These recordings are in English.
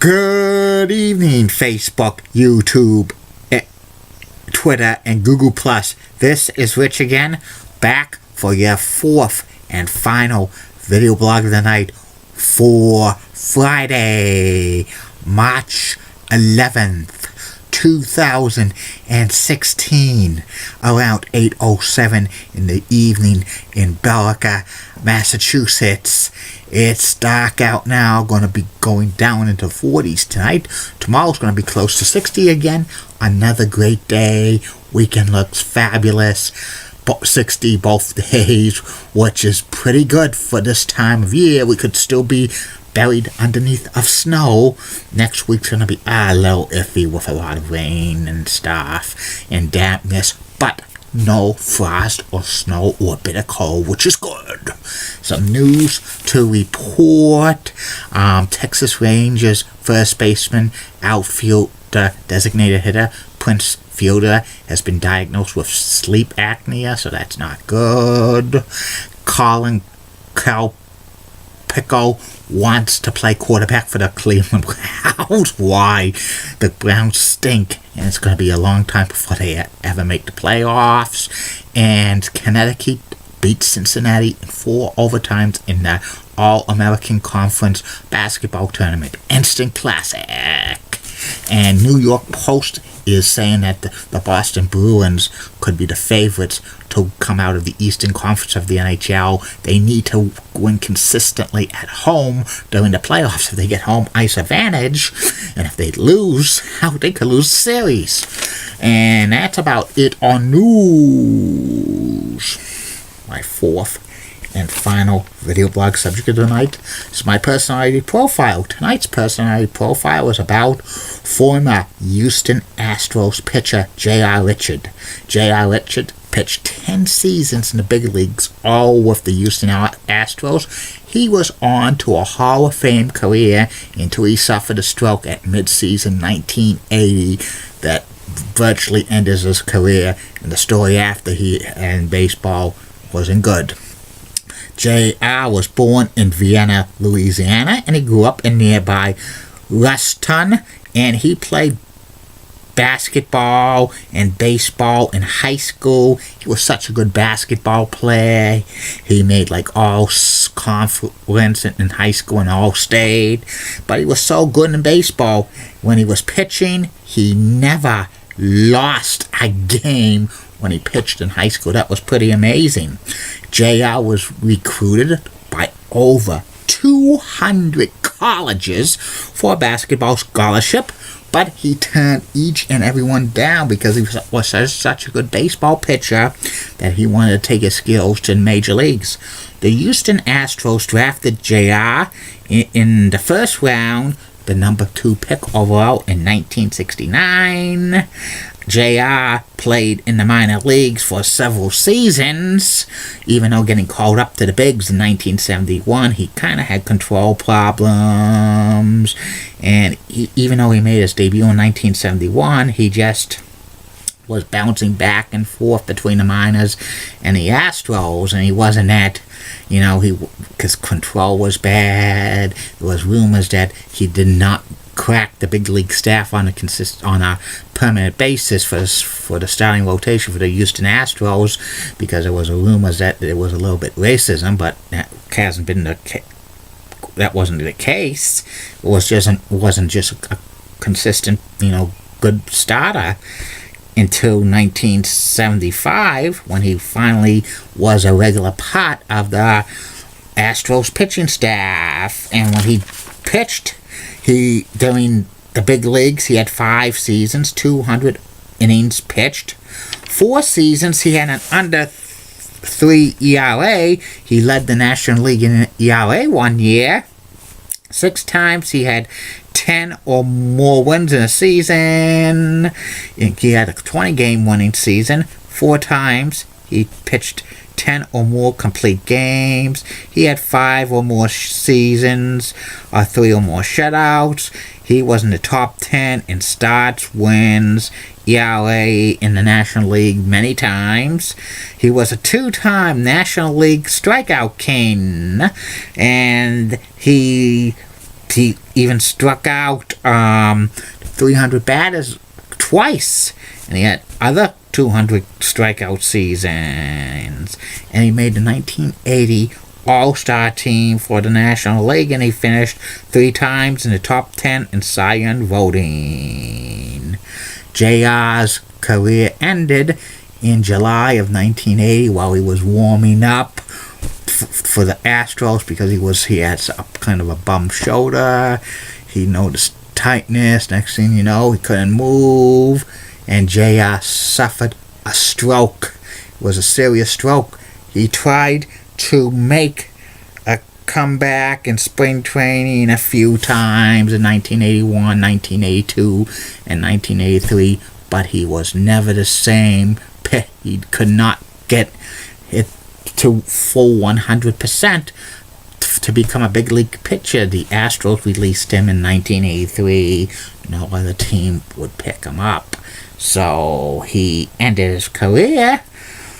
Good evening, Facebook, YouTube, Twitter, and Google+. This is Rich again, back for your fourth and final video blog of the night for Friday, March 11th, 2016, around 8:07 in the evening in Bellica, Massachusetts. It's dark out now, going to be going down into 40s tonight. Tomorrow's going to be close to 60 again. Another great day. Weekend looks fabulous. 60 both days, which is pretty good for this time of year. We could still be buried underneath of snow. Next week's going to be a little iffy with a lot of rain and stuff and dampness, but no frost or snow or bitter cold, which is good. Some news to report. Texas Rangers first baseman, outfielder, designated hitter, Prince Fielder has been diagnosed with sleep apnea, so that's not good. Colin Calpico wants to play quarterback for the Cleveland Browns. Why? The Browns stink, and it's going to be a long time before they ever make the playoffs. And Connecticut beat Cincinnati in 4 overtimes in the All-American Conference basketball tournament. Instant classic. And New York Post is saying that the Boston Bruins could be the favorites to come out of the Eastern Conference of the NHL. They need to win consistently at home during the playoffs. If they get home ice advantage, and if they lose, they could lose the series. And that's about it on news. My fourth and final video blog subject of the night is my personality profile. Tonight's personality profile is about former Houston Astros pitcher J.R. Richard. J.R. Richard pitched 10 seasons in the big leagues, all with the Houston Astros. He was on to a Hall of Fame career until he suffered a stroke at mid-season 1980 that virtually ended his career, and the story after he and baseball wasn't good. J.R. was born in Vienna, Louisiana, and he grew up in nearby Ruston, and he played basketball and baseball in high school. He was such a good basketball player. He made all conference in high school and all state, but he was so good in baseball. When he was pitching, he never lost a game when he pitched in high school. That was pretty amazing. J.R. was recruited by over 200 colleges for a basketball scholarship, but he turned each and every one down because he was such a good baseball pitcher that he wanted to take his skills to the major leagues. The Houston Astros drafted J.R. in the first round, the number 2 pick overall in 1969. J.R. played in the minor leagues for several seasons. Even though getting called up to the bigs in 1971, he kind of had control problems. And even though he made his debut in 1971, he just was bouncing back and forth between the minors and the Astros, and he wasn't that, because control was bad. There was rumors that he did not crack the big league staff on a permanent basis for the starting rotation for the Houston Astros, because there was a rumors that there was a little bit racism, but that hasn't been that wasn't the case. It wasn't just a consistent, good starter until 1975, when he finally was a regular part of the Astros pitching staff. And when he pitched, during the big leagues, he had 5 seasons, 200 innings pitched. 4 seasons, he had an under 3 ERA. He led the National League in ERA one year. 6 times he had 10 or more wins in a season. He had a 20-game winning season. 4 times he pitched 10 or more complete games. He had 5 or more seasons, or 3 or more shutouts. He was in the top 10 in starts, wins, ERA in the National League many times. He was a 2-time National League strikeout king, and he He even struck out 300 batters twice, and he had other 200 strikeout seasons. And he made the 1980 All-Star team for the National League, and he finished 3 times in the top 10 in Cy Young voting. JR's career ended in July of 1980 while he was warming up for the Astros because he had a kind of a bum shoulder. He noticed tightness. Next thing you know, he couldn't move, and JR suffered a stroke. It was a serious stroke. He tried to make a comeback in spring training a few times in 1981, 1982, and 1983, but he was never the same. He could not get it to full 100% to become a big league pitcher. The Astros released him in 1983. No other team would pick him up. So he ended his career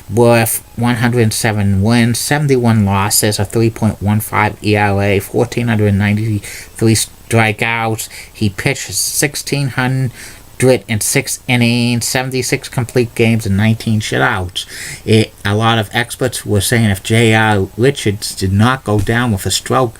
with 107 wins, 71 losses, a 3.15 ERA, 1,493 strikeouts. He pitched 1,606 innings, 76 complete games, and 19 shutouts. A lot of experts were saying if J.R. Richards did not go down with a stroke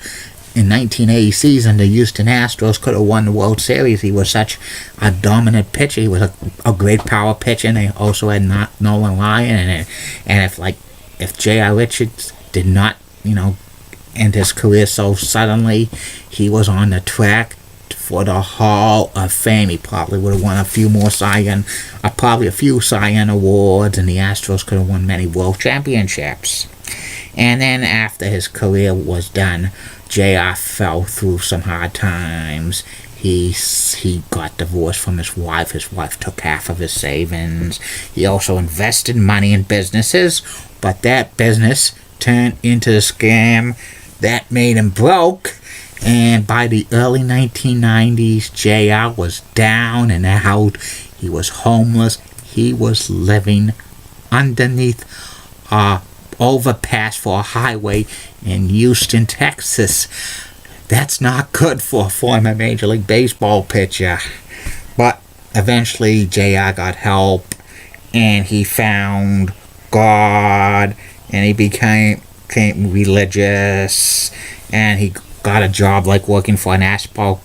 in 1980 season, the Houston Astros could have won the World Series. He was such a dominant pitcher. He was a great power pitcher, and they also had Nolan Ryan. And if J.R. Richards did not, end his career so suddenly, he was on the track for the Hall of Fame. He probably would have won a few more probably a few Cy Young awards, and the Astros could have won many world championships. And then after his career was done, JR fell through some hard times. He got divorced from his wife. His wife took half of his savings. He also invested money in businesses, but that business turned into a scam that made him broke. And by the early 1990s, JR was down and out. He was homeless. He was living underneath a overpass for a highway in Houston, Texas. That's not good for a former Major League Baseball pitcher. But eventually, JR got help, and he found God, and he became religious, and he got a job like working for an asphalt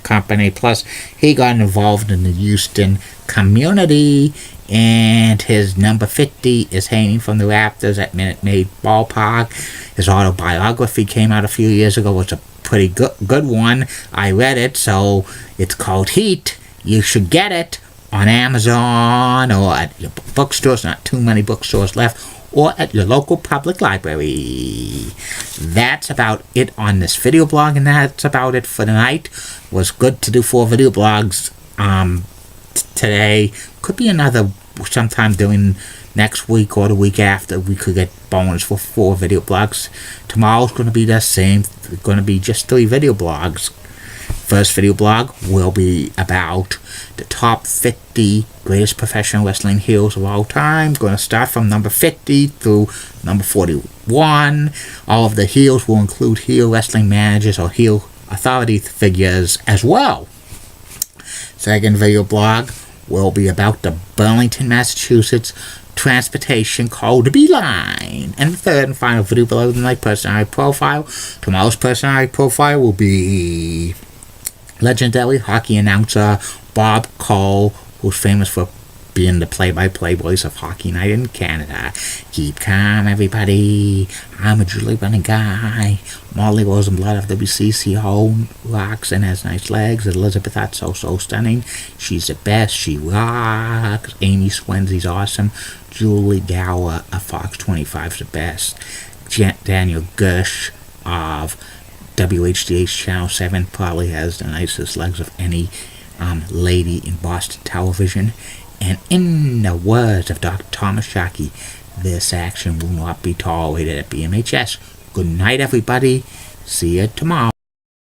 company. Plus, he got involved in the Houston community, and his number 50 is hanging from the rafters at Minute Maid Ballpark. His autobiography came out a few years ago. It's a pretty good one. I read it, so it's called Heat. You should get it on Amazon or at your bookstores. Not too many bookstores left. Or at your local public library. That's about it on this video blog, and that's about it for tonight. It was good to do 4 video blogs today. Could be another sometime during next week or the week after. We could get bonus for 4 video blogs. Tomorrow's going to be the same. It's going to be just 3 video blogs. First video blog will be about the top 50 greatest professional wrestling heels of all time. Going to start from number 50 through number 41. All of the heels will include heel wrestling managers or heel authority figures as well. Second video blog will be about the Burlington, Massachusetts transportation called the Beeline. And the third and final video blog is my personality profile. Tomorrow's personality profile will be legendary hockey announcer Bob Cole, who's famous for being the play-by-play voice of Hockey Night in Canada. Keep calm, everybody. I'm a Julie running guy. Molly Rosenblatt of WCCO rocks and has nice legs. Elizabeth Hutt, so stunning. She's the best. She rocks. Amy Swensy's awesome. Julie Gower of Fox 25's the best. Daniel Gersh of WHDH Channel 7 probably has the nicest legs of any lady in Boston television. And in the words of Dr. Thomas Shockey, this action will not be tolerated at BMHS. Good night, everybody. See you tomorrow.